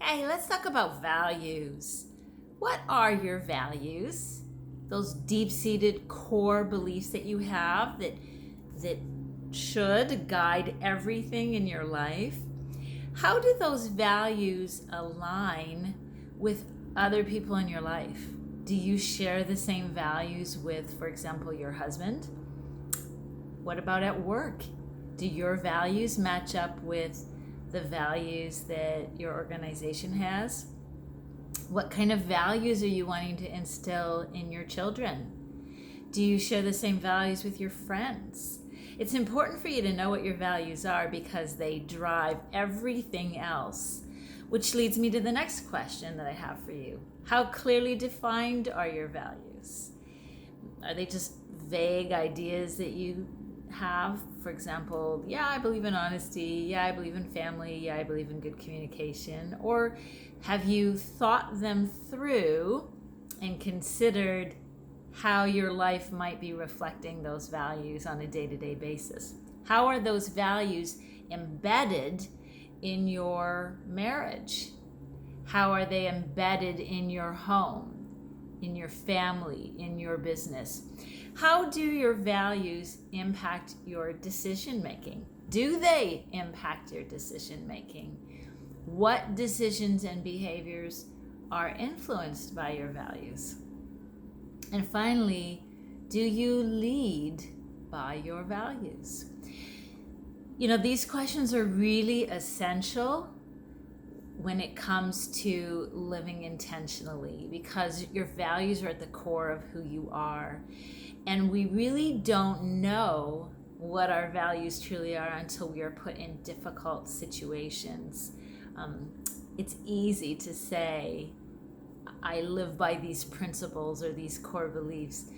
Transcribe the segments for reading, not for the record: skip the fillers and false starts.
Hey, let's talk about values. What are your values? Those deep-seated core beliefs that you have that should guide everything in your life. How do those values align with other people in your life? Do you share the same values with, for example, your husband? What about at work? Do your values match up with the values that your organization has? What kind of values are you wanting to instill in your children? Do you share the same values with your friends? It's important for you to know what your values are because they drive everything else. Which leads me to the next question that I have for you. How clearly defined are your values? Are they just vague ideas that you have? For example, yeah, I believe in honesty. Yeah, I believe in family. Yeah, I believe in good communication. Or have you thought them through and considered how your life might be reflecting those values on a day-to-day basis? How are those values embedded in your marriage? How are they embedded in your home, in your family, in your business? How do your values impact your decision making? Do they impact your decision making? What decisions and behaviors are influenced by your values? And finally, do you lead by your values? These questions are really essential when it comes to living intentionally because your values are at the core of who you are. And we really don't know what our values truly are until we are put in difficult situations. It's easy to say, I live by these principles or these core beliefs.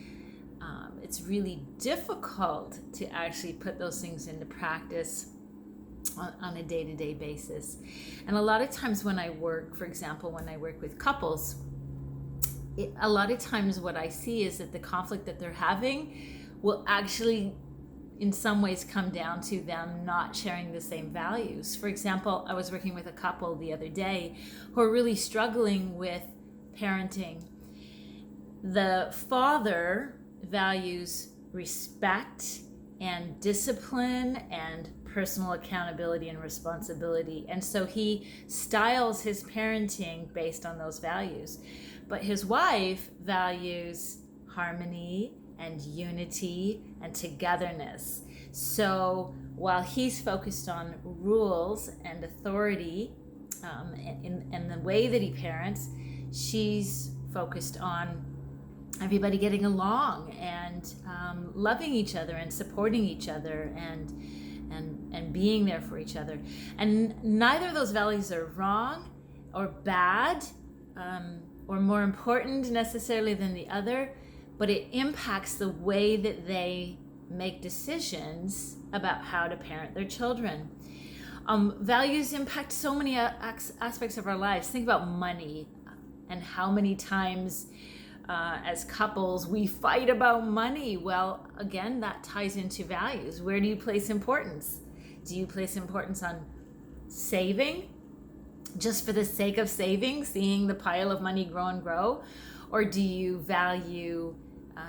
It's really difficult to actually put those things into practice on a day-to-day basis. And a lot of times when I work, for example, when I work with couples, a lot of times what I see is that the conflict that they're having will actually in some ways come down to them not sharing the same values. For example, I was working with a couple the other day who are really struggling with parenting. The father values respect and discipline and personal accountability and responsibility. And so he styles his parenting based on those values. But his wife values harmony and unity and togetherness. So while he's focused on rules and authority in the way that he parents, she's focused on everybody getting along and loving each other and supporting each other and being there for each other. And neither of those values are wrong or bad or more important necessarily than the other, but it impacts the way that they make decisions about how to parent their children. Values impact so many aspects of our lives. Think about money and how many times as couples we fight about money. Well, again, that ties into values. Where do you place importance? Do you place importance on saving just for the sake of saving, seeing the pile of money grow and grow? Or do you value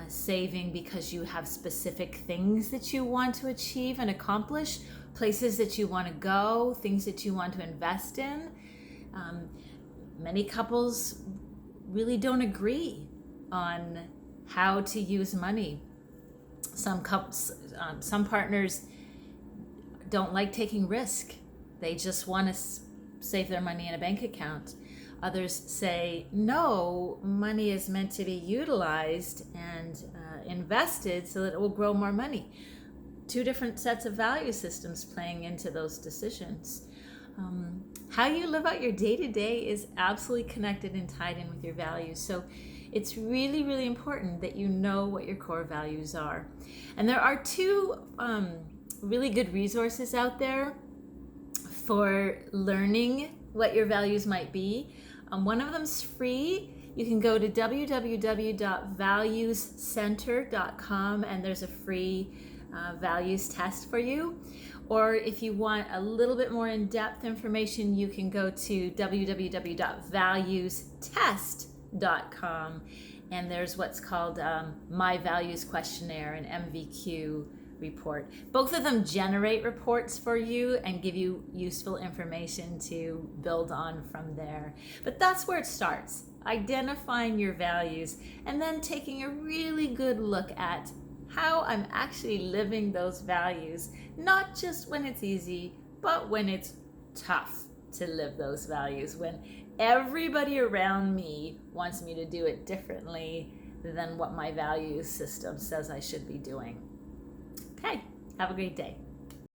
saving because you have specific things that you want to achieve and accomplish, places that you want to go, things that you want to invest in? Many couples really don't agree on how to use money. Some partners don't like taking risk. They just want to save their money in a bank account. Others say, no, money is meant to be utilized and invested so that it will grow more money. Two different sets of value systems playing into those decisions. How you live out your day-to-day is absolutely connected and tied in with your values. So it's really, really important that you know what your core values are. And there are two really good resources out there for learning what your values might be. One of them's free. You can go to www.valuescenter.com and there's a free values test for you. Or if you want a little bit more in-depth information, you can go to www.valuestest.com, and there's what's called My Values Questionnaire and MVQ report. Both of them generate reports for you and give you useful information to build on from there. But that's where it starts, identifying your values and then taking a really good look at how I'm actually living those values, not just when it's easy, but when it's tough to live those values, when everybody around me wants me to do it differently than what my value system says I should be doing. Okay, have a great day.